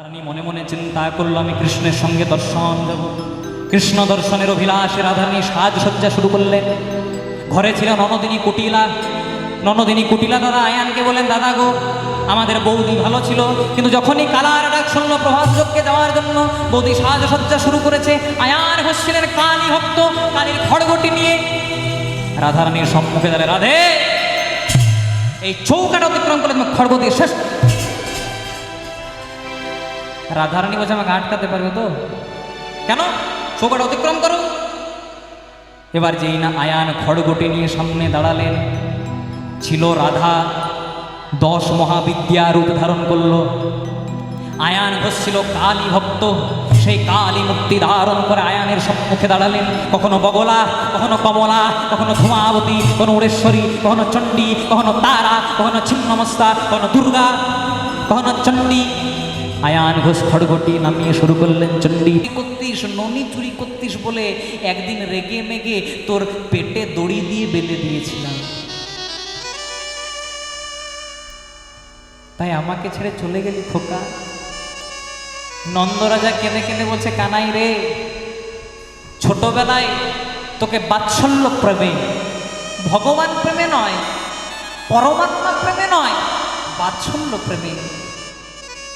রাধারানী মনে মনে চিন্তা করল, আমি কৃষ্ণের সঙ্গে দর্শন দেব। কৃষ্ণ দর্শনের অভিলাষে রাধারানী সাজসজ্জা শুরু করলেন। ঘরে ছিল ননদিনী কুটিলা। ননদিনী কুটিলা দাদা আয়ানকে বলেন, দাদা গো, আমাদের বৌদি ভালো ছিল, কিন্তু যখনই কালার ডাক শুনলো প্রভাসযোগকে যাওয়ার জন্য, বৌদি সাজসজ্জা শুরু করেছে। আয়ান হচ্ছিলেন কালী ভক্ত, কালীর খড়গটি নিয়ে রাধারানীর সম্মুখে দাঁড়ায়, রাধে এই চৌকাটা অতিক্রম করে তুমি খড়গ দিয়ে শেষ। রাধারানী বলছে, আমাকে আটকাতে পারবে তো? কেন? চৌকাটা অতিক্রম করো। এবার যেই না আয়ান খড়গটি নিয়ে সামনে দাঁড়ালেন, ছিল রাধা 10 মহাবিদ্যা রূপ ধারণ করল। আয়ান ঘোষ ছিল কালী ভক্ত, সেই কালী মুক্তি ধারণ করে আয়ানের সম্মুখে দাঁড়ালেন। কখনো বগলা, কখনো কমলা, কখনো ধূমাবতী, কখনো উড়েশ্বরী, কখনো চণ্ডী, কখনো তারা, কখনো ছিন্নমস্তা, কখনো দুর্গা, কখনো চণ্ডী। আয়ান ঘোষ খড়গটি নামিয়ে শুরু করলেন, চণ্ডী করতিস, ননি চুরি করতিস বলে একদিন রেগে মেগে তোর পেটে দড়ি দিয়ে বেঁধে দিয়েছিলাম, তাই আমাকে ছেড়ে চলে গেলি খোকা। নন্দরাজা কেঁদে কেঁদে বলছে, কানাই রে, ছোটবেলায় তোকে বাৎসল্য প্রেমে, ভগবান প্রেমে নয়, পরমাত্মা প্রেমে নয়, বাৎসল্য প্রেমে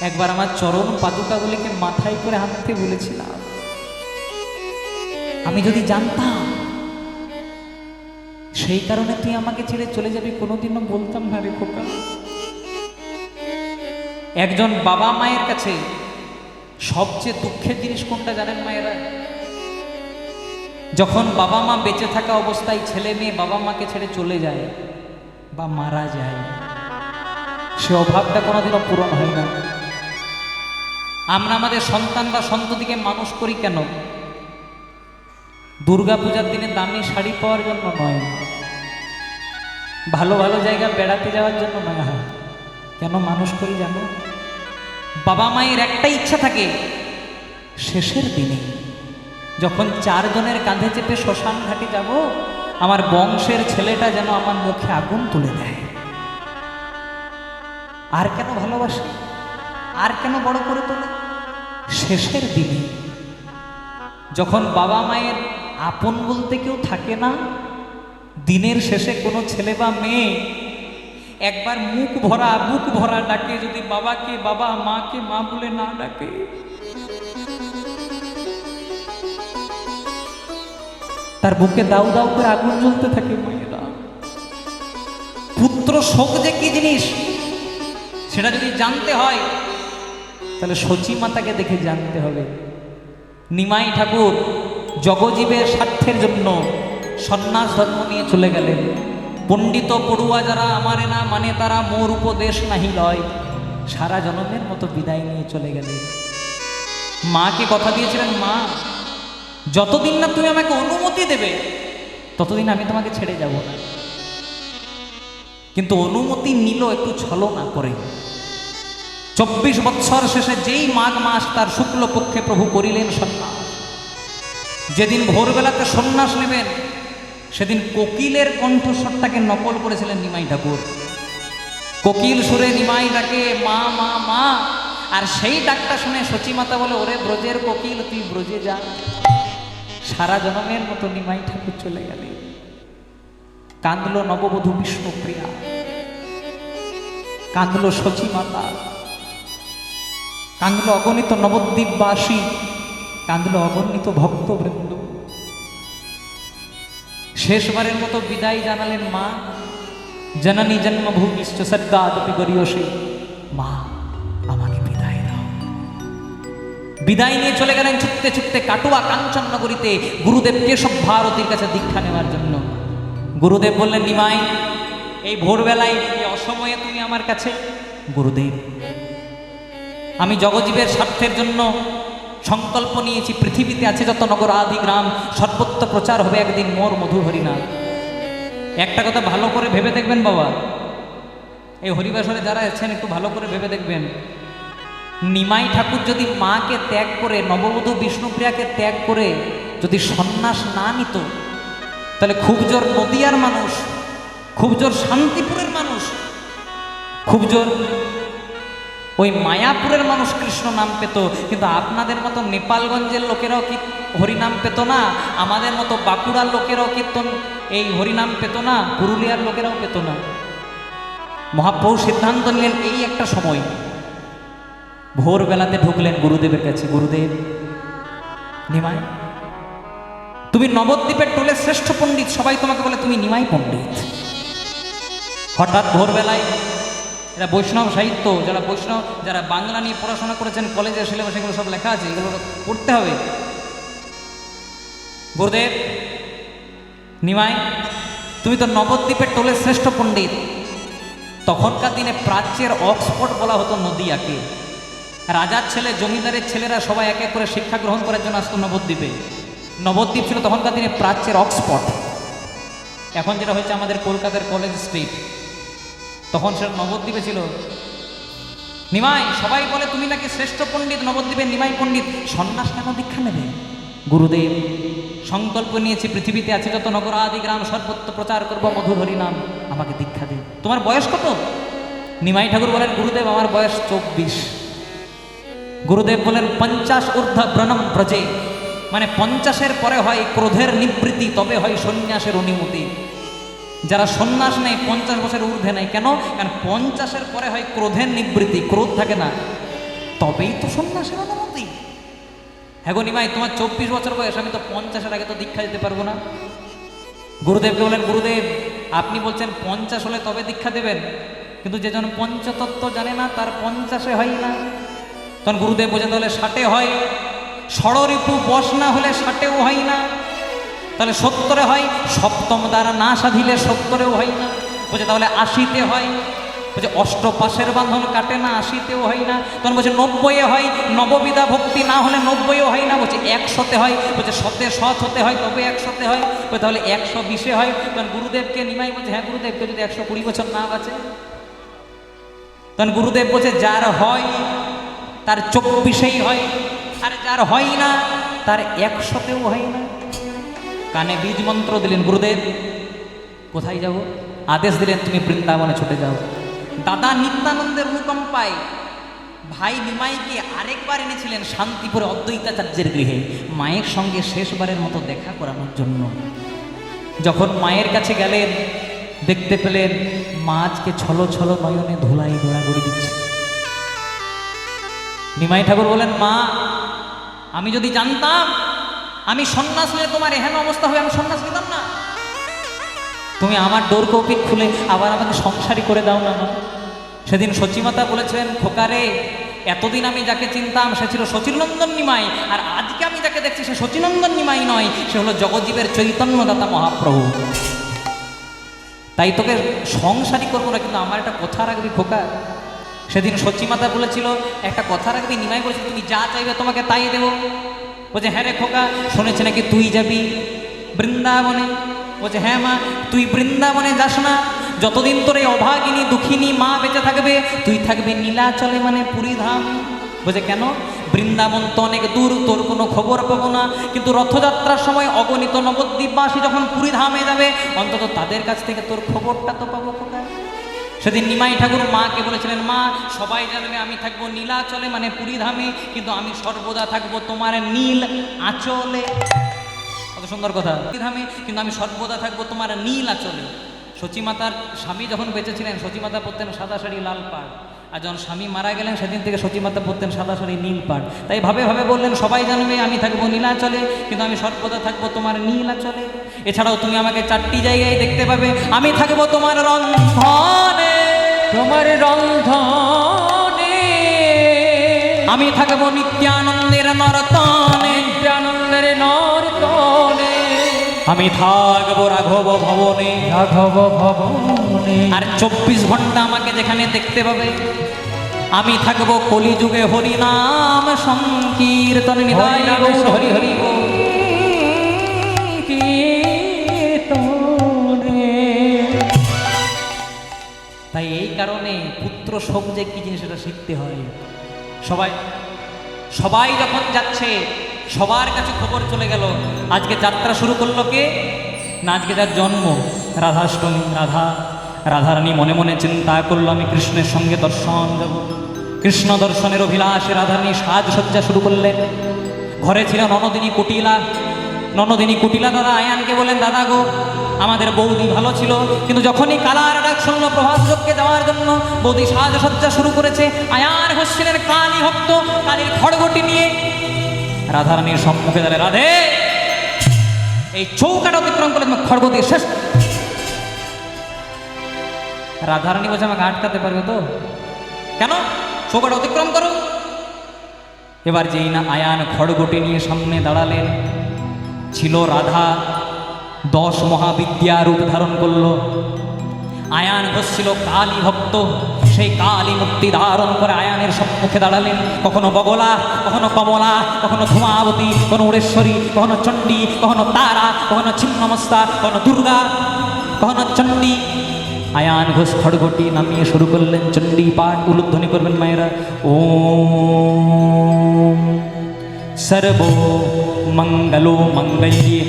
একবার আমার চরণ পাদুকাগুলিকে মাথায় করে হাঁটতে বলেছিলাম। আমি যদি জানতাম সেই কারণে তুই আমাকে ছেড়ে চলে যাবি, কোনোদিনও বলতাম না রে খোকা। একজন বাবা মায়ের কাছে সবচেয়ে দুঃখের জিনিস কোনটা জানেন মায়েরা? যখন বাবা মা বেঁচে থাকা অবস্থায় ছেলে মেয়ে বাবা মাকে ছেড়ে চলে যায় বা মারা যায়, সে অভাবটা কোনোদিনও পূরণ হয় না। আমরা আমাদের সন্তান বা সন্ততিকে মানুষ করি কেন? দুর্গা পূজার দিনে দামি শাড়ি পাওয়ার জন্য নয়, ভালো ভালো জায়গা বেড়াতে যাওয়ার জন্য নয়। কেন মানুষ করি জানো? বাবা মায়ের একটাই ইচ্ছা থাকে, শেষের দিনে যখন 4 জনের কাঁধে চেপে শ্মশান ঘাটে যাব, আমার বংশের ছেলেটা যেন আমার মুখে আগুন তুলে দেয়। আর কেন ভালোবাসে, আর কেন বড় করে তোলে? শেষের দিনে যখন বাবা মায়ের আপন বলতে কেউ থাকে না, দিনের শেষে কোনো ছেলে বা মেয়ে একবার মুখ ভরা ডাকে, যদি বাবাকে বাবা, মাকে মা বলে না ডাকে, তার বুকে দাউ দাউ করে আগুন জ্বলতে থাকে। মায়েরা, পুত্র শোক যে কি জিনিস সেটা যদি জানতে হয় তাহলে সচী মাতাকে দেখে জানতে হবে। নিমাই ঠাকুর জগজীবের স্বার্থের জন্য সন্ন্যাস ধর্ম নিয়ে চলে গেলেন। পণ্ডিত পড়ুয়া যারা আমারে না মানে তারা মোর উপদেশ নাহি লয়, সারা জনমের মতো বিদায় নিয়ে চলে গেলেন। মাকে কথা দিয়েছিলেন, মা যতদিন না তুমি আমাকে অনুমতি দেবে ততদিন আমি তোমাকে ছেড়ে যাব না। কিন্তু অনুমতি নিল একটু ছলনা করে। 24 বৎসর শেষে যেই মাঘ মাস তার শুক্লপক্ষে প্রভু করিলেন সন্ন্যাস। যেদিন ভোরবেলাতে সন্ন্যাস নেবেন সেদিন কোকিলের কণ্ঠস্বরটাকে নকল করেছিলেন নিমাই ঠাকুর। কোকিল সুরে নিমাই ডাকে মা মা মা, আর সেই ডাকটা শুনে সচিমাতা বলে, ওরে ব্রজের কোকিল তুই ব্রজে যা। সারা জনমের মতো নিমাই ঠাকুর চলে গেলেন। কাঁদলো নববধূ বিষ্ণুপ্রিয়া, কাঁদলো সচিমাতা, কাঁদলো অগণিত নবদ্বীপবাসী, কাঁদলো অগণিত ভক্তবৃন্দ। শেষবারের মতো বিদায় জানালেন মা। জননী জন্মভূমিশ্চ সদ্গাদপি গরীয়সী, মা আমাকে বিদায় দাও। বিদায় নিয়ে চলে গেলেন ছুটতে ছুটতে কাটুয়া কাঞ্চননগরীতে গুরুদেব কেশব ভারতীর কাছে দীক্ষা নেওয়ার জন্য। গুরুদেব বললেন, নিমাই এই ভোরবেলায় এই অসময়ে তুমি আমার কাছে? গুরুদেব, আমি জগজীবের স্বার্থের জন্য সংকল্প নিয়েছি, পৃথিবীতে আছে যত নগর আদি গ্রাম সর্বত্র প্রচার হবে একদিন মোর মধু হরিনাম। একটা কথা ভালো করে ভেবে দেখবেন বাবা, এই হরিবাসরে যারা আছেন একটু ভালো করে ভেবে দেখবেন, নিমাই ঠাকুর যদি মাকে ত্যাগ করে, নববধূ বিষ্ণুপ্রিয়াকে ত্যাগ করে যদি সন্ন্যাস না নিত, তাহলে খুব জোর নদিয়ার মানুষ, খুব জোর শান্তিপুরের মানুষ, খুব জোর ওই মায়াপুরের মানুষ কৃষ্ণ নাম পেত, কিন্তু আপনাদের মতো নেপালগঞ্জের লোকেরাও কি হরিনাম পেত না? আমাদের মতো বাঁকুড়ার লোকেরাও কীর্তন এই হরিনাম পেত না? পুরুলিয়ার লোকেরাও পেত না? মহাপ্রভু সিদ্ধান্ত নিলেন এই একটা সময়, ভোরবেলাতে ঢুকলেন গুরুদেবের কাছে। গুরুদেব, নিমাই, তুমি নবদ্বীপের টোলের শ্রেষ্ঠ পণ্ডিত, সবাই তোমাকে বলে তুমি নিমাই পণ্ডিত। হঠাৎ ভোরবেলায়, এরা বৈষ্ণব সাহিত্য, যারা বৈষ্ণব, যারা বাংলা নিয়ে পড়াশোনা করেছেন কলেজের সিলেবাস, এগুলো সব লেখা আছে, এগুলো পড়তে হবে। গুরুদেব, নিমাই, তুমি তো নবদ্বীপের টোলের শ্রেষ্ঠ পণ্ডিত। তখনকার দিনে প্রাচ্যের অক্সফোর্ড বলা হতো নদিয়াকে। রাজার ছেলে, জমিদারের ছেলেরা সবাই এক এক করে শিক্ষা গ্রহণ করার জন্য আসতো নবদ্বীপে। নবদ্বীপ ছিল তখনকার দিনে প্রাচ্যের অক্সফোর্ড, এখন যেটা হচ্ছে আমাদের কলকাতার কলেজ স্ট্রিট, তখন সেটা নবদ্বীপে ছিল। নিমাই, সবাই বলে তুমি নাকি শ্রেষ্ঠ পণ্ডিত, নবদ্বীপের নিমাই পণ্ডিত, সন্ন্যাস কেন দীক্ষা নেবে? গুরুদেব, সংকল্প নিয়েছি পৃথিবীতে আছে যত নগর আদি গ্রাম সর্বত্র প্রচার করব মধুর হরি নাম, আমাকে দীক্ষা দে। তোমার বয়স কত? নিমাই ঠাকুর বলেন, গুরুদেব আমার বয়স 24। গুরুদেব বলেন, 50 ঊর্ধ্ব ব্রণম ব্রজে, মানে 50-এর পরে হয় ক্রোধের নিবৃত্তি, তবে হয় সন্ন্যাসের অনুমতি। যারা সন্ন্যাস নেয় 50 বছরের ঊর্ধ্বে নেয়, কেন? কারণ 50-এর পরে হয় ক্রোধের নিবৃত্তি, ক্রোধ থাকে না, তবেই তো সন্ন্যাসের অনুমতি। হ্যাঁ গো নিমাই, তোমার 24 বছর বয়স, আমি তো 50-এর আগে তো দীক্ষা দিতে পারবো না। গুরুদেবকে বলেন, গুরুদেব আপনি বলছেন 50 হলে তবে দীক্ষা দেবেন, কিন্তু যে জন পঞ্চতত্ত্ব জানে না তার 50-এ হয় না। তখন গুরুদেব বোঝেন, তাহলে 60-এ হয়। ষড়রিপু বশ না হলে 60-এও হয় না, তাহলে 70-এ হয়। সপ্তম দ্বারা না সাধিলে 70-এও হয় না। বলছে তাহলে 80-তে হয়। বলছে অষ্টপাশের বাঁধন কাটে না, 80-তেও হয় না। তখন বলছে 90-এ হয়। নববিধা ভক্তি না হলে 90-এও হয় না। বলছে 100-তে হয়। বলছে 100-তে সৎ হতে হয় তবে 100-তে হয়। বলছে তাহলে 120-এ হয়। তখন গুরুদেবকে নিমাই বলছে, হ্যাঁ গুরুদেবকে যদি 120 বছর না বাঁচে? তখন গুরুদেব বলছে, যার হয় তার 24-এই হয়, আর যার হয় না তার 100-তেও হয় না। কানে বীজ মন্ত্র দিলেন গুরুদেব, কোথায় যাব? আদেশ দিলেন, তুমি বৃন্দাবনে ছুটে যাও। দাদা নিত্যানন্দের অনুকম্পায় ভাই নিমাইকে আরেকবার এনেছিলেন শান্তিপুরে অদ্বৈতাচার্যের গৃহে, মায়ের সঙ্গে শেষবারের মতো দেখা করানোর জন্য। যখন মায়ের কাছে গেলেন, দেখতে পেলেন মা আজকে ছলো ছলো নয়নে ধুলাই গোড়াগড়ি দিচ্ছে। নিমাই ঠাকুর বলেন, মা আমি যদি জানতাম আমি সন্ন্যাস নিয়ে তোমার এহেন অবস্থা হবে, আমি সন্ন্যাস নিতাম না। তুমি আমার ডোর কৌপিক খুলে আবার আমাকে সংসারী করে দাও না মা। সেদিন সচিমাতা বলেছিলেন, খোকারে এতদিন আমি যাকে চিনতাম সে ছিল শচীনন্দন নিমাই, আর আজকে আমি যাকে দেখছি সে শচীনন্দন নিমাই নয়, সে হলো জগজ্জীবের চৈতন্যদাতা মহাপ্রভু। তাই তোকে সংসারী করবো না, কিন্তু আমার একটা কথা রাখবি খোকা। সেদিন সচিমাতা বলেছিল একটা কথা রাখবি, নিমাই বলেছিল তুমি যা চাইবে তোমাকে তাই দেবো। বলছে হ্যাঁ রে খোকা, শুনেছে নাকি তুই যাবি বৃন্দাবনে? বলছে হ্যাঁ মা, তুই বৃন্দাবনে যাস না, যতদিন তোর এই অভাগিনী দুঃখিনী মা বেঁচে থাকবে তুই থাকবে নীলাচলে, মানে পুরীধাম। বলছে কেন? বৃন্দাবন তো অনেক দূর, তোর কোনো খবর পাবো না, কিন্তু রথযাত্রার সময় অগণিত নবদ্বীপবাসী যখন পুরীধামে যাবে অন্তত তাদের কাছ থেকে তোর খবরটা তো পাবো খোকা। সেদিন নিমাই ঠাকুর মাকে বলেছিলেন, মা সবাই জানবে আমি থাকবো নীলাচলে, মানে পুরীধামে, কিন্তু আমি সর্বদা থাকবো তোমার নীল আঁচলে। কত সুন্দর কথা, পুরীধামে কিন্তু আমি সর্বদা থাকবো তোমার নীল আঁচলে। সচিমাতার স্বামী যখন বেঁচে ছিলেন, সচিমাতা পরতেন সাদা শাড়ি লাল পাড়, আর যখন স্বামী মারা গেলেন সেদিন থেকে সচিমাতা পরতেন সাদা শাড়ি নীল পাড়। তাই ভাবে ভাবে বললেন, সবাই জানবে আমি থাকবো নীলাচলে, কিন্তু আমি সর্বদা থাকবো তোমার নীল আঁচলে। এছাড়াও তুমি আমাকে 4টি জায়গায় দেখতে পাবে, আমি থাকবো তোমার রন্ধনে, তোমার রন্ধনে, আমি থাকবো নিত্যানন্দের নর্তনে, নিত্যানন্দের নর্তনে, আমি থাকবো রাঘব ভবনে, রাঘব ভবনে। আর 24 ঘন্টা আমাকে যেখানে দেখতে পাবে আমি থাকবো কলিযুগে হরিনাম সংকীর্তন, নিতাই গৌর হরি হরি কীর্তনে। তাই এই কারণে পুত্র শোক যে কি জিনিস সেটা শিখতে হয়। সবাই যখন যাচ্ছে সবার কাছে খবর চলে গেল, আজকে যাত্রা শুরু করলো কে না, আজকে যার জন্ম রাধাষ্টমী, রাধারানী মনে মনে চিন্তা করলো আমি কৃষ্ণের সঙ্গে দর্শন যাব। কৃষ্ণ দর্শনের অভিলাষে রাধারানী সাজসজ্জা শুরু করলেন। ঘরে ছিল ননদিনী কুটিলা। ননদিনী কুটিলা দাদা আয়ানকে বলেন, দাদা গো, আমাদের বৌদি ভালো ছিল, কিন্তু যখনই কালার ডাক শুনলো প্রভাসযোগকে যাওয়ার জন্য, বৌদি সাজসজ্জা শুরু করেছে। আয়ান হচ্ছিলেন কালী ভক্ত, কালীর খড়গটি নিয়ে রাধারানীর সম্মুখে দাঁড়িয়ে, রাধে এই চৌকাটা অতিক্রম করলে তোমার খড়গ দিয়ে শেষ। রাধারানী বলছে, আমাকে আটকাতে পারবে তো? কেন? চৌকাটা অতিক্রম করো। এবার যেই না আয়ান খড়গটি নিয়ে সামনে দাঁড়ালেন, ছিল রাধা 10 মহাবিদ্যা রূপ ধারণ করল। আয়ান ঘোষ ছিল কালী ভক্ত, সেই কালী মূর্তি ধারণ করে আয়ানের সম্মুখে দাঁড়ালেন। কখনো বগলা, কখনো কমলা, কখনো ধূমাবতী, কখনো উড়েশ্বরী, কখনো চণ্ডী, কখনো তারা, কখনো ছিন্নমস্তা, কখনো দুর্গা, কখনো চণ্ডী। আয়ান ঘোষ খড়গটি নামিয়ে শুরু করলেন চণ্ডী পাঠ। উলুধ্বনি করবেন মায়েরা, ওম সর্বো মঙ্গলো মঙ্গল্যে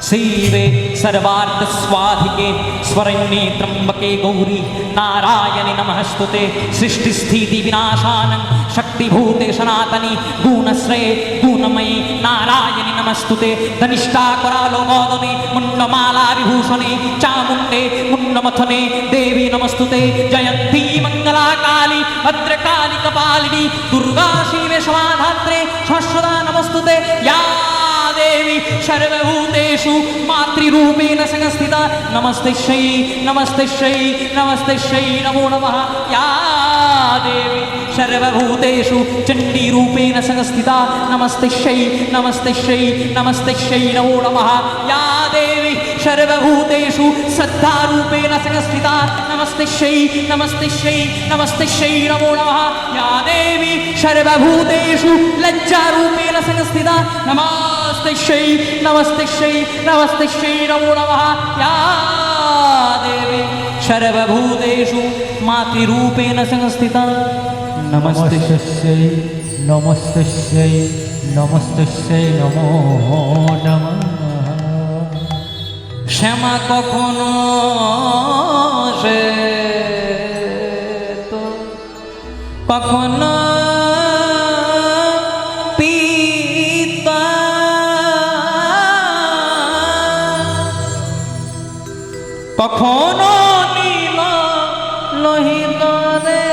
শিবে সর্বার্থ স্বাধিকে স্বরণ্যে ত্রম্বকে গৌরী নারায়ণি নমস্তুতে সৃষ্টি স্থিতি বিনাশান শক্তিভূতে সনাতনী গুণশ্রয়ে গুণময়ী নারায়ণি নমস্তুতে ধনিষ্ঠা करालो मोदने मुंडमाला विभूषणे चामुंडे मुंडमथने देवी नमस्तुते जयंती मंगला काली भद्रकाली कपालिनी दुर्गा शिवे समाधात्रे शाश्वता नमस्तुते या देवी सर्वभूतेषु मातृरूपेण संस्थिता नमस्ते श्री नमस्ते श्री नमस्ते श्री नमो नमः या देवी सर्वभूतेषु चंडी रूपेण संस्थिता नमस्ते श्री नमस्ते श्री नमस्ते श्री नमो नमः या देवी सर्वभूतेषु श्रद्धा रूपेण संस्थिता नमस्ते श्री नमस्ते श्री नमस्ते श्री नमो नमः या देवी सर्वभूतेषु लज्जा रूपेण संस्थिता नमस्ते श्री नमस्ते श्री नमस्ते श्री नमो नमः या देवी सर्वभूतेषु मातृरूपेण संस्थिता नमस्ते श्री नमस्ते श्री नमस्ते श्री नमो नमः। শ্যামা কখনো সে তো কখনো পিতা কখনো নীল লোহিত রে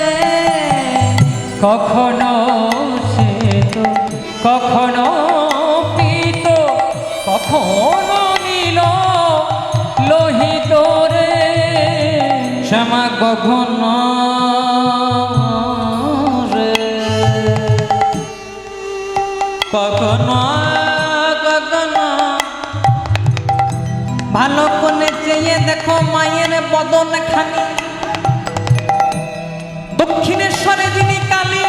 কখনো শ্বেত কখনো পীত কখনো নীল লোহিত রে শ্যামা কখনো রে কখনো কখনো ভালো করে চেয়ে দেখো মায়ের বদন খানি দক্ষিণেশ্বরে যিনি কালী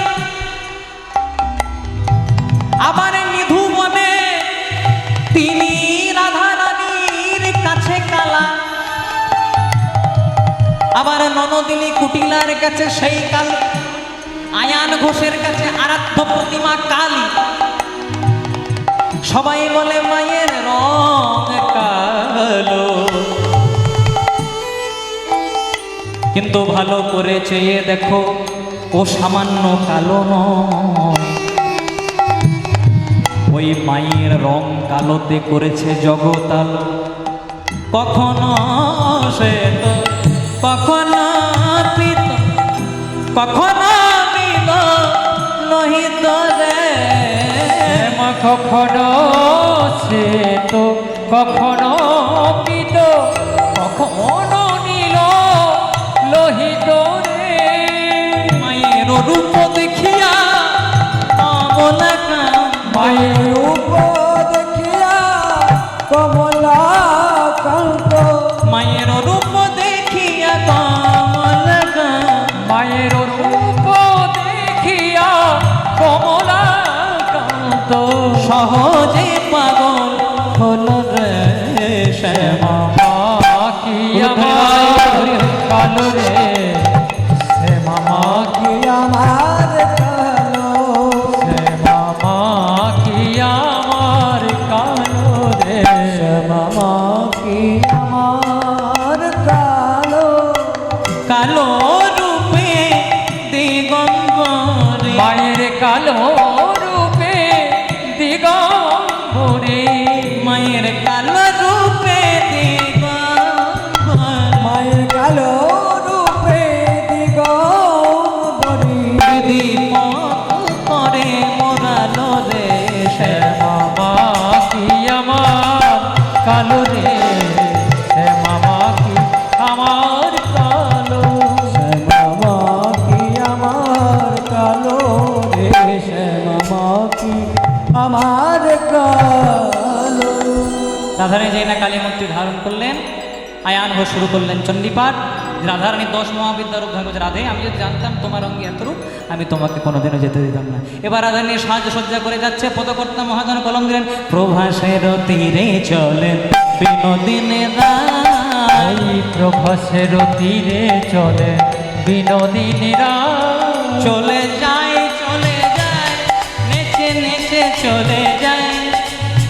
আবার নিধু বনে তিনি রাধা রানীর কাছে কালা আবার ননদিনী কুটিলার কাছে সেই কালী আয়ান ঘোষের কাছে আরাধ্য প্রতিমা কালী সবাই বলে মায়ের রং কালো কিন্তু ভালো করে চেয়ে দেখো ও সামান্য কালো নয় ওই মায়ের রং কালোতে করেছে জগৎ আলো কখনো শ্বেত কখনো পীত কখনো নীল লোহিত রে কখনো শ্বেত কখনো পীত কখনো নীল লোহিত রে মায়ের রূপ দেখিয়া কমলা মায়ের রূপ দেখিয়া কমলা কান্ত মায়ের রূপ দেখিয়া কমলা মায়ের রূপ দেখিয়া কমলা কান্ত সহজে পাগল হল রে শ্যামা কি আমার কালো রে সে মামা কি আমার কালো সে মামা কি আমার কালো রে সে মামা কি আমার কালো কালো রূপে দিগঙ্গ কি আমার কালো। রাধারানী যেই না কালী মূর্তি ধারণ করলেন, আয়ান হয়ে শুরু করলেন চণ্ডীপাঠ। রাধারানী 10 মহাবিদ্যার রূপ ধারণ করছে। রাধে, আমি যদি জানতাম তোমার অঙ্গে এত রূপ, আমি তোমাকে কোনোদিনও যেতে দিতাম না। এবার রাধারানী সাজসজ্জা করে যাচ্ছে। পদকর্তা মহাজন কলম দিলেন, প্রভাসের তীরে চলেন বিনোদিনী রায়। ওই প্রভাসের তীরে চলে বিনোদিনীরা, চলে যায় নেচে নেচে চলে যায়,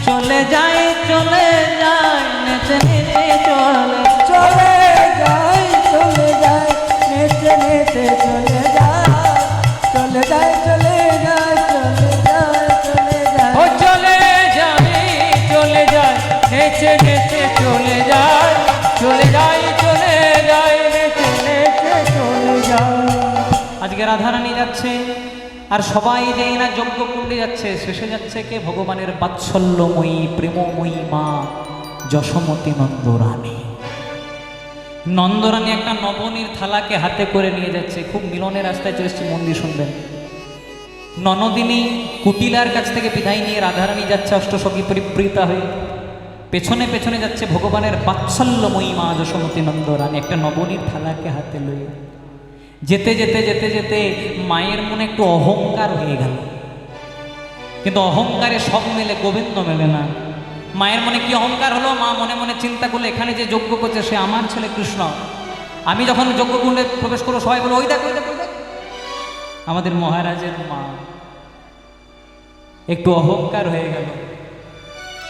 চলে যায় নেচে নেচে চলে। চলে যায় নেচে নেচে চলে যায়, চলে যায় চলে যায় চলে যায় চলে যায়, ও চলে যায় নেচে নেচে চলে যায়, চলে যায় নেচে নেচে চলে যায়। আজকে রাধারানী যাচ্ছে, আর সবাই যেই না যজ্ঞ কুণ্ডে যাচ্ছে, শেষে যাচ্ছে কে? ভগবানের বাৎসল্যময়ী প্রেমময়ী মা যশোমতী নন্দরানী। নন্দরানী একটা নবনীর থালাকে হাতে করে নিয়ে যাচ্ছে। খুব মিলনের রাস্তায় চলে এসেছে, মন্দির শুনবেন। ননদিনী কুটিলার কাছ থেকে বিদায় নিয়ে রাধারানী যাচ্ছে অষ্টসখী পরিবৃতা হয়ে। পেছনে পেছনে যাচ্ছে ভগবানের বাৎসল্যময়ী মা যশোমতী নন্দরানী একটা নবনীর থালাকে হাতে লয়ে। যেতে যেতে যেতে যেতে মায়ের মনে একটু অহংকার হয়ে গেল, কিন্তু অহংকারে সব মেলে, গোবিন্দ মেলে না। মায়ের মনে কি অহংকার হলো? মা মনে মনে চিন্তা করলো, এখানে যে যজ্ঞ করছে সে আমার ছেলে কৃষ্ণ। আমি যখন যজ্ঞকুণ্ডে প্রবেশ করবো, সবাই বলো, ওই দেখ ওই দেখ ওই দেখ, আমাদের মহারাজের মা। একটু অহংকার হয়ে গেল।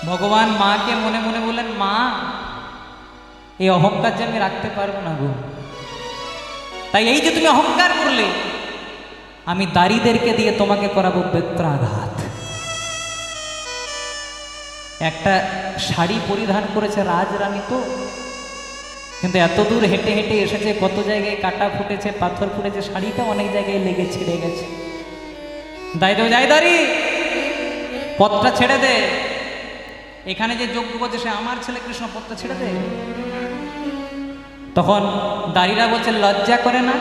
ভগবান মাকে মনে মনে বললেন, মা, এই অহংকার যে আমি রাখতে পারবো না গো। তাই এই যে তুমি অহংকার করলে, আমি দাড়িদেরকে দিয়ে তোমাকে করাবো বেত্রাঘাত। একটা শাড়ি পরিধান করেছে রাজরানী তো, কিন্তু এত দূর হেঁটে হেঁটে এসেছে, কত জায়গায় কাটা ফুটেছে, পাথর ফুটেছে, শাড়িটা অনেক জায়গায় লেগে ছিঁড়ে গেছে। যাই দাড়ি, পথটা ছেড়ে দে। এখানে যে যজ্ঞ করছে সে আমার ছেলে কৃষ্ণ, পথটা ছেড়ে দে। তখন দাড়িরা বলছে, লজ্জা করে না?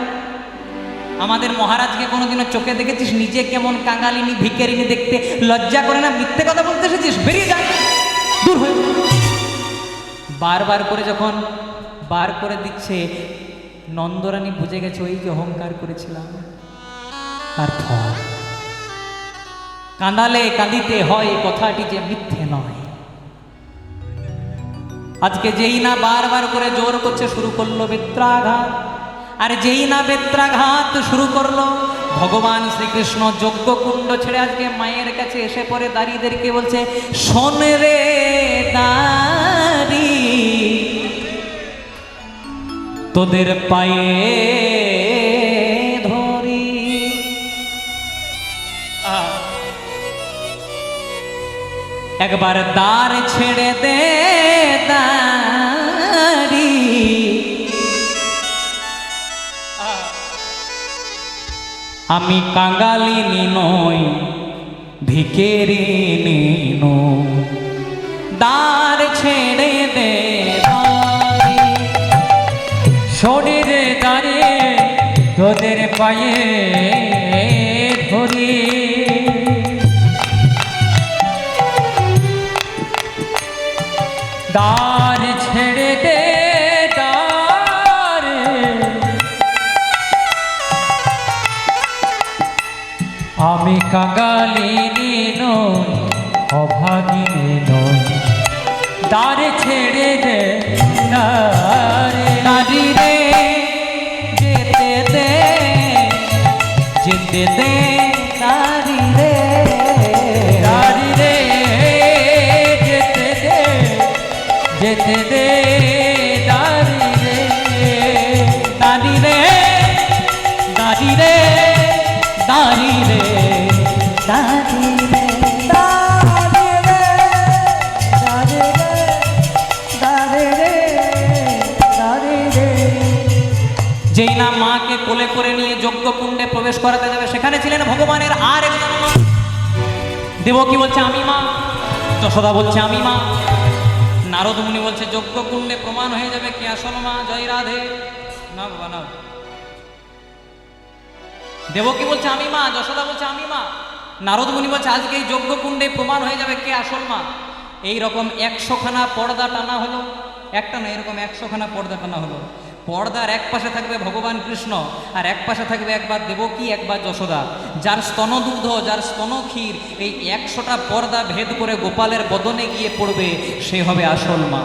আমাদের মহারাজকে কোনোদিনও চোখে দেখেছিস? নিজে কেমন কাঙালিনী ভিখারিনী দেখতে, লজ্জা করে না? মিথ্যে কথা বলতে এসেছিস, বেরিয়ে যা, দূর হয়ে। বারবার করে যখন বার করে দিচ্ছে, নন্দরানী বুঝে গেছে ওই যে অহংকার করেছিলাম তার ফল। কাঁদালে কাঁদিতে হয়, কথাটি যে মিথ্যে নয়। আজকে যেই না বারবার করে জোর করছে, শুরু করলো বেত্রাঘাত। আর যেই না বেত্রাঘাত শুরু করলো, ভগবান শ্রীকৃষ্ণ যজ্ঞকুণ্ড ছেড়ে আজকে মায়ের কাছে এসে পড়ে দাঁড়িয়েদেরকে বলছে, শোন রে দাঁড়ি, তোদের পায়ে ধরি। একবার দ্বার ছেড়ে দে দাঁড়ি, আমি কাঙালিনী নই, ভিখারিনী নই, দ্বার ছেড়ে দে দাঁড়ি। শোনে রে দাঁড়িয়ে তোদের পায়ে ধরি, দ্বার ছেড়ে দে দ্বার, আমি কাঙালিনী নই, অভাগিনী নই, দ্বার ছেড়ে দে দাঁড়ি রে, যেতে দে, যেতে দে, দাঁড়ি রে, দাঁড়ি রে, যেতে দে, যেতে দে, দাঁড়ি রে, দাঁড়ি রে, দাঁড়ি রে, দাঁড়ি রে, দাঁড়ি রে, যেই না মাকে কোলে করে নিয়ে যজ্ঞকুণ্ডে প্রবেশ করাতে যাবে, সেখানে ছিলেন ভগবানের আর একজন মা। দেবকী বলছে আমি মা, যশোদা বলছে আমি মা, নারদ মুনি বলছে যজ্ঞকুণ্ডে প্রমাণ হয়ে যাবে কে আসল মা। জয় রাধে। না বাবা না। দেবকী বলছে আমি মা, যশোদা বলছে আমি মা। নারদ মুনি বলছে আজকে এই যজ্ঞকুণ্ডে প্রমাণ হয়ে যাবে কে আসল মা। এই রকম 100খানা পর্দা টানা হলো, একটা না এরকম 100খানা পর্দা টানা হলো। পর্দার এক পাশে থাকবে ভগবান কৃষ্ণ, আর এক পাশে থাকবে একবার দেবকী একবার যশোদা। যার স্তনদুগ্ধ, যার স্তনক্ষীর এই 100টা পর্দা ভেদ করে গোপালের বদনে গিয়ে পড়বে, সে হবে আসল মা।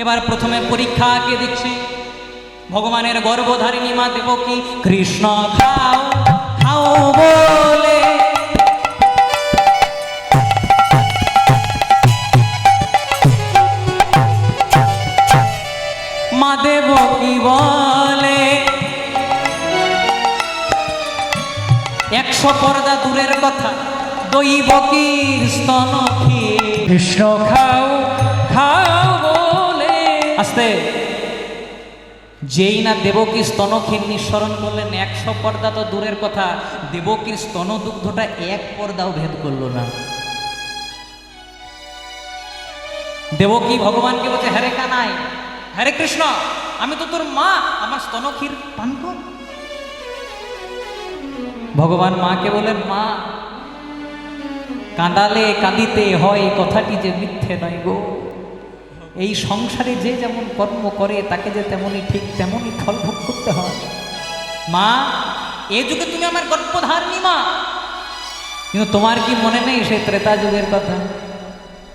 এবার প্রথমে পরীক্ষা কে দিচ্ছে? ভগবানের গর্ভধারিণী মা দেবকী। কৃষ্ণ খাও খাও বলে মা দেবকী বলে 100 পর্দা দূরের কথা, দৈবকীর স্তনক্ষীর। কৃষ্ণ খাও খাও বলে আস্তে, যেই না দেবকীর স্তনক্ষীর নিঃসরণ করলেন, 100 পর্দা তো দূরের কথা, দেবকীর স্তনদুগ্ধটা 1 পর্দাও ভেদ করলো না। দেবকী ভগবানকে বলছে, হ্যারে কানাই, হ্যারে কৃষ্ণ, আমি তো তোর মা, আমার স্তনক্ষীর পান কর। ভগবান মাকে বলেন, মা কাঁদালে কাঁদিতে হয়, কথাটি যে মিথ্যে নয় গো। এই সংসারে যে যেমন কর্ম করে তাকে যে তেমনই ঠিক তেমনই ফল ভোগ করতে হয়। মা, এ যুগে তুমি আমার গর্ভধারিণী মা, কিন্তু তোমার কি মনে নেই সেই ত্রেতা যুগের কথা?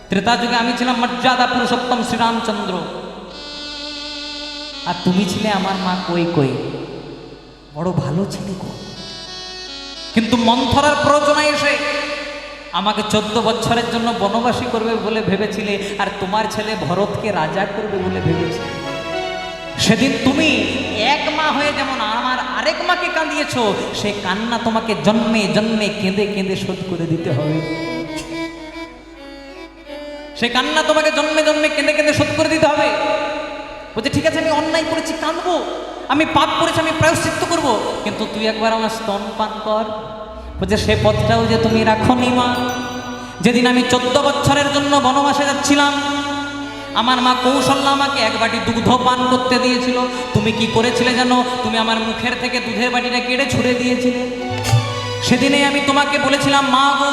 ত্রেতা যুগে আমি ছিলাম মর্যাদা পুরুষোত্তম শ্রীরামচন্দ্র, আর তুমি ছিলে আমার মা কই কই, বড় ভালো ছিলে গো। কিন্তু মন্থরার প্ররোচনায় এসে আমাকে 14 বছরের জন্য বনবাসী করবে বলে ভেবেছিলে, আর তোমার ছেলে ভরতকে রাজা করবে বলে ভেবেছিলে। সেদিন তুমি এক মা হয়ে যেমন আমার আরেক মাকে কাঁদিয়েছো, সে কান্না তোমাকে জন্মে জন্মে কেঁদে কেঁদে শোধ করে দিতে হবে। সে কান্না তোমাকে জন্মে জন্মে কেঁদে কেঁদে শোধ করে দিতে হবে। বলছে ঠিক আছে, আমি অন্যায় করেছি, কাঁদবো, আমি পাপ করেছি, আমি প্রায়শ্চিত্ত করবো, কিন্তু তুই একবার আমার স্তন পান কর। বলছে সে পথটাও যে তুমি রাখোনি মা। যেদিন আমি 14 বছরের জন্য বনবাসে যাচ্ছিলাম, আমার মা কৌশল্যা আমাকে 1 বাটি দুগ্ধ পান করতে দিয়েছিল। তুমি কি করেছিলে জানো? তুমি আমার মুখের থেকে দুধের বাটিটা কেড়ে ছুঁড়ে দিয়েছিলে। সেদিনে আমি তোমাকে বলেছিলাম, মা গো,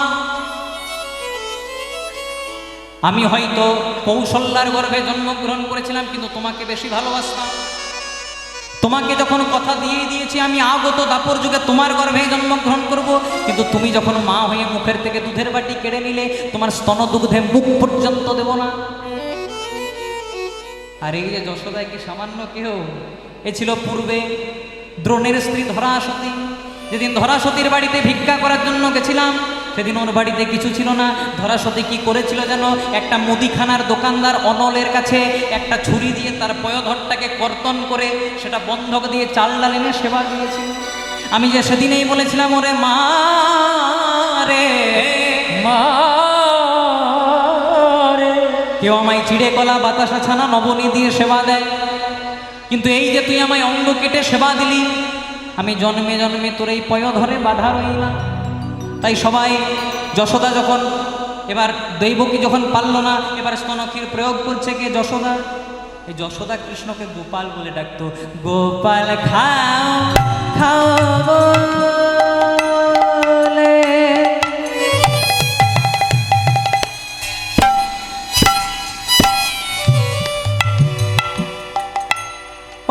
আমি হয়তো কৌশল্যার গর্ভে জন্মগ্রহণ করেছিলাম, কিন্তু তোমাকে বেশি ভালোবাসতাম। তোমাকে যখন কথা দিয়ে দিয়েছি আমি আগত দাপর যুগে তোমার গর্ভেই জন্মগ্রহণ করব, কিন্তু তুমি যখন মা হয়ে মুখের থেকে দুধের বাটি কেড়ে নিলে, তোমার স্তন দুগ্ধে মুখ পর্যন্ত দেব না। আর এই যে যশোদা কি সামান্য কেউ? এ ছিল পূর্বে দ্রোণের স্ত্রী ধরাসতী। যেদিন ধরাসতীর বাড়িতে ভিক্ষা করার জন্য গেছিলাম, সেদিন ওর বাড়িতে কিছু ছিল না। ধরাসতী কি করেছিল যেন? একটা মুদিখানার দোকানদার অনলের কাছে একটা ছুরি দিয়ে তার পয়োধরটাকে কর্তন করে সেটা বন্ধক দিয়ে চাল ডাল এনে সেবা দিয়েছিল। আমি যে সেদিনেই বলেছিলাম, ওরে মা রে মা রে, কেউ আমায় চিড়ে কলা বাতাসা ছানা নবনী দিয়ে সেবা দেয়, কিন্তু এই যে তুই আমায় অঙ্গ কেটে সেবা দিলি, আমি জন্মে জন্মে তোর এই পয়োধরে বাধা রইলাম। তাই সবাই যশোদা যখন এবার দৈবকী যখন পারল না, এবার স্তনক্ষীর প্রয়োগ করছে কে? যশোদা। এই যশোদা কৃষ্ণকে গোপাল বলে ডাকতো। গোপাল খাও খাও বলে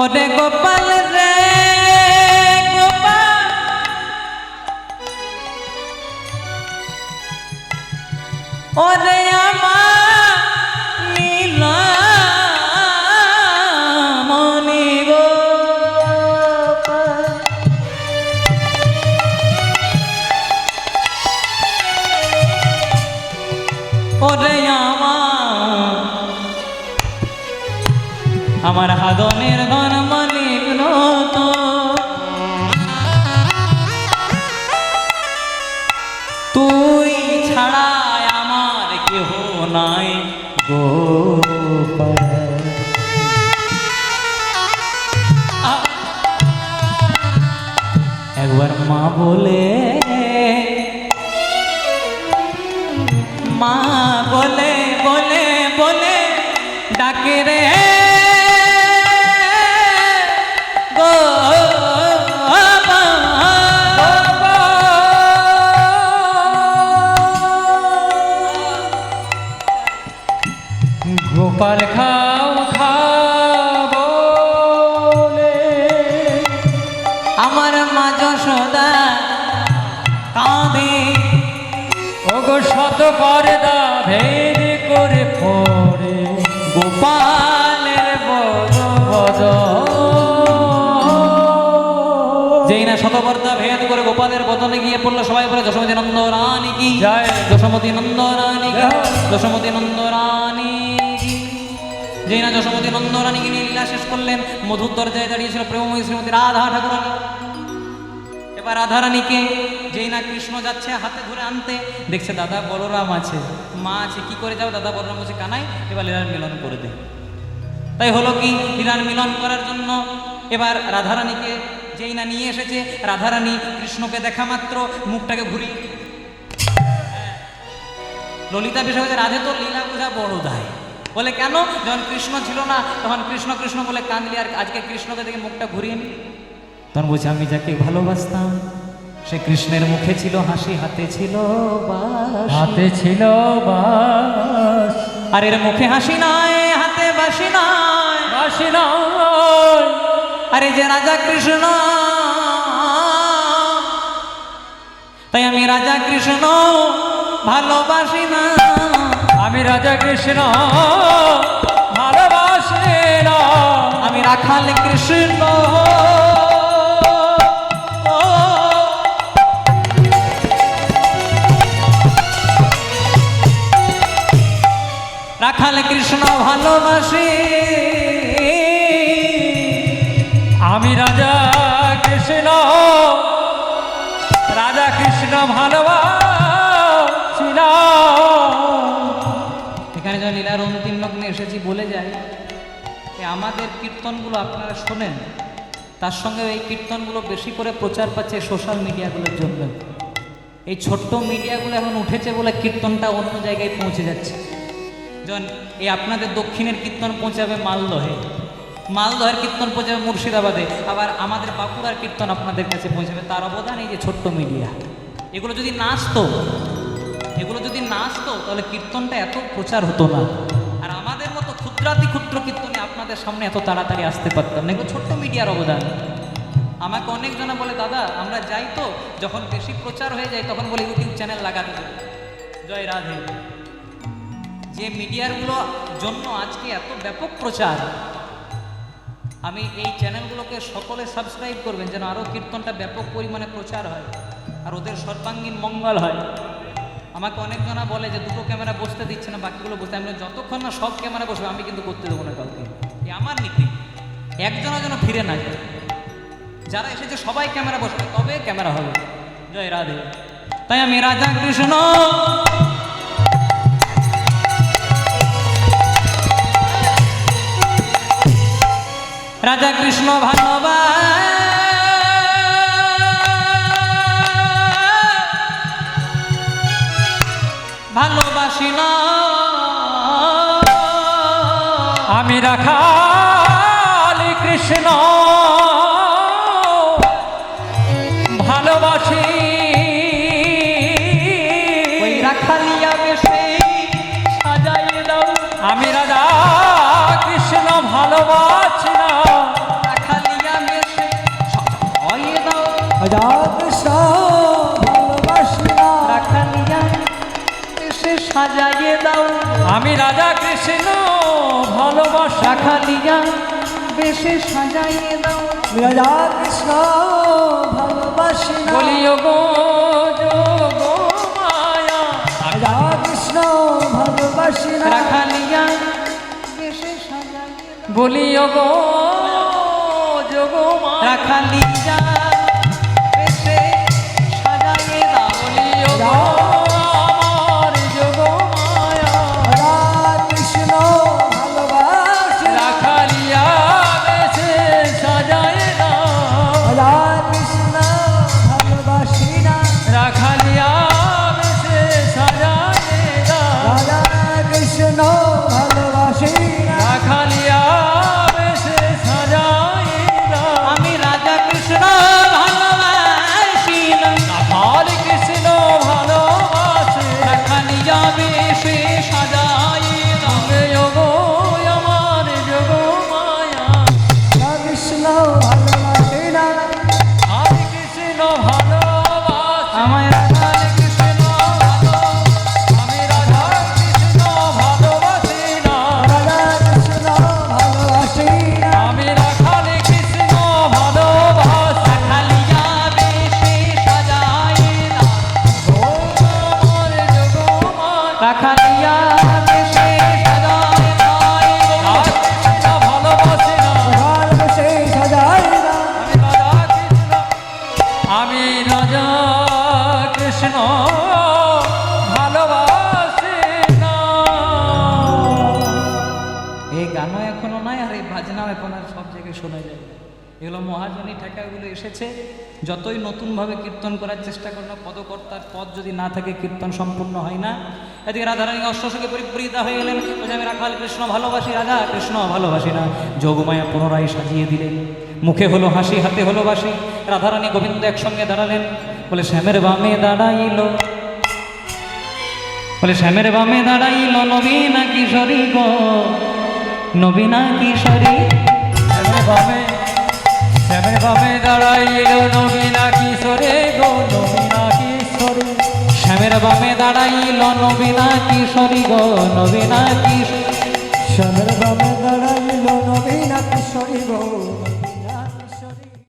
ওরে গোপাল রে গোপাল, ওরে আমার নীলমণি গোপাল, ওরে আমার হাদনের ধন মালিক তো, তুই ছাড়া আমার কেহ নাই গোপাল। একবার মা বলে, মা বলে বলে বলে ডাকে রে গোপাল খাও খাও বলে আমার মা যশোদা কাঁদে ওগো শত পর্দা ভেদ করে পড়ে গোপালের বদ যেই না শতপর্দা ভেদ করে গোপালের বদনে গিয়ে পড়লো, সবাই বলে যশোমতী নন্দ রানী কি জয়। যশোমতী নন্দ রানী কি জয়। যশোমতী নন্দ রানী কি। যেই না যশোমতী নন্দ রানীকে নিয়ে লীলা শেষ করলেন, মধুর দরজায় দাঁড়িয়েছিল প্রেমময়ী শ্রীমতী রাধা ঠাকুরানী। এবার রাধা রানীকে যেই না কৃষ্ণ যাচ্ছে হাতে ধরে আনতে, দেখছে দাদা বলরাম আছে, মা আছে, কি করে যাও? দাদা বলরাম বলছে কানাই এবার লীলার মিলন করে দে। তাই হলো কি, লীলার মিলন করার জন্য এবার রাধারানীকে যেই না নিয়ে এসেছে, রাধারানী কৃষ্ণকে দেখা মাত্র মুখটাকে ঘুরিয়ে ললিতা বিষয় হচ্ছে রাধে তো লীলা বোঝা বড় দায়। বলে কেন? যখন কৃষ্ণ ছিল না তখন কৃষ্ণ কৃষ্ণ বলে কাঁদলি, আর আজকে কৃষ্ণকে দেখে মুখটা ঘুরিয়ে নি। তখন বলছে আমি যাকে ভালোবাসতাম সে কৃষ্ণের মুখে ছিল হাসি, হাতে ছিল বাঁশি। হাতে ছিল বাস আর এর মুখে হাসি নয়, হাতে বাঁশি নয়। বাসি না আরে যে রাজা কৃষ্ণ, তাই আমি রাজা কৃষ্ণ ভালোবাসি না। আমি রাজা কৃষ্ণ ভালোবাসি না, আমি রাখাল কৃষ্ণ। রাখাল কৃষ্ণ ভালোবাসি। আমি রাজা কৃষ্ণ ভালোবাসি না। এখানে যখন লীলার অন্তিম লগ্নে এসেছি বলে যায় যে আমাদের কীর্তনগুলো আপনারা শোনেন, তার সঙ্গে এই কীর্তনগুলো বেশি করে প্রচার পাচ্ছে সোশ্যাল মিডিয়াগুলোর জন্য। এই ছোট্ট মিডিয়াগুলো এখন উঠেছে বলে কীর্তনটা অন্য জায়গায় পৌঁছে যাচ্ছে। যেমন এই আপনাদের দক্ষিণের কীর্তন পৌঁছাবে মালদহে, মালদহের কীর্তন পৌঁছাবে মুর্শিদাবাদে, আবার আমাদের বাঁকুড়ার কীর্তন আপনাদের কাছে পৌঁছাবে। তার অবদান এই যে ছোট্ট মিডিয়া। এগুলো যদি না আসতো, এগুলো যদি না আসতো তাহলে কীর্তনটা এত প্রচার হতো না। আর আমাদের মতো ক্ষুদ্রাতি ক্ষুদ্র কীর্তনে আপনাদের সামনে এত তাড়াতাড়ি আসতে পারতাম না। এগুলো ছোট্ট মিডিয়ার অবদান। আমাকে অনেকজনা বলে দাদা আমরা যাই তো, যখন বেশি প্রচার হয়ে যায় তখন বলে ইউটিউব চ্যানেল লাগাতে হবে। জয় রাধে। যে মিডিয়ারগুলো জন্য আজকে এত ব্যাপক প্রচার, আমি এই চ্যানেলগুলোকে সকলে সাবস্ক্রাইব করবেন যেন আরও কীর্তনটা ব্যাপক পরিমাণে প্রচার হয় আর ওদের সর্বাঙ্গীন মঙ্গল হয়। আমাকে অনেকজনা বলে যে দুটো ক্যামেরা বসতে দিচ্ছে না, বাকিগুলো বসতে। আমি যতক্ষণ না সব ক্যামেরা বসবে আমি কিন্তু করতে দেবো না কাউকে। এই আমার নীতি। একজনা যেন ফিরে না যায়। যারা এসেছে সবাই ক্যামেরা বসবে, তবে ক্যামেরা হবে। জয় রাধে। তাই আমি রাজা কৃষ্ণ রাজা কৃষ্ণ ভালোবাসি না। আমি রাখাল কৃষ্ণ ভালোবাসি। ওই রাখালিয়া বেশে সাজাই দাও। আমি রাজা কৃষ্ণ ভালোবাসি না। রাখালিয়া বেশে সাজাই দাও। রাজা কৃষ্ণ ভালোবাসি না। রাখালিয়া বেশে সাজাই দাও। আমি রাজা কৃষ্ণ ভালোবাসি। রাখালিয়া বেশে সাজাই দাও। রাজা কৃষ্ণ ভালোবাসি না। বলিও গো যোগ মায়া। রাজা কৃষ্ণ ভালোবাসি না। রাখালিয়া বেশে সাজাই দাও। বলিও গো যোগ মায়া। রাখালিয়া বেশে সাজাই দাও। বলিও গো আমার যোগ মায়া। রাজা কৃষ্ণ ভালোবাসি না। রাখালিয়া বেশে সাজায় না। রাজা কৃষ্ণ ভালোবাসি না। রাখালিয়া বেশে সাজায় না। রাজা কৃষ্ণ ভালোবাসি না। রাখালিয়া বেশে সাজায় না। আমি রাজা কৃষ্ণ ভালোবাসি না। রাখাল কৃষ্ণ ভালো রাখালিয়া বেশে সাজায় নাই গো। রাধা ভালোবাসে না ভালোবেসে সাজায় না আমি রাজা কৃষ্ণ ভালোবাসি না এই গানও এখনো নাই, আর এই বাজনাও এখন আর সব জায়গায় শোনা যায়। এগুলো মহাজনী ঠেকাগুলো এসেছে, যতই নতুনভাবে কীর্তন করার চেষ্টা করো না, পদকর্তার পদ যদি না থাকে কীর্তন সম্পূর্ণ হয় না। এদিকে রাধারানী অশ্বশোকে পরিপূরিতা হয়ে গেলেন, বলছে আমি রাখাল কৃষ্ণ ভালোবাসি, রাধা কৃষ্ণ ভালোবাসি না। যোগমায়া পুনরায় সাজিয়ে দিলেন, মুখে হলো হাসি, হাতে হলো বাসি। রাধারানী গোবিন্দ একসঙ্গে দাঁড়ালেন, বলে শ্যামের বামে দাঁড়াইল, বলে শ্যামের বামে দাঁড়াইল নবীনা কিশোরী গো, নবীনা কিশোরী। শ্যামের বামে দাঁড়াইল নবীনা কিশোরে গো, নবীনা কিশোরে। শ্যামের বামে দাঁড়াইল নবীনা কিশোরী গো, নবীনা কিশোরী। শ্যামের বামে দাঁড়াইল নবীনা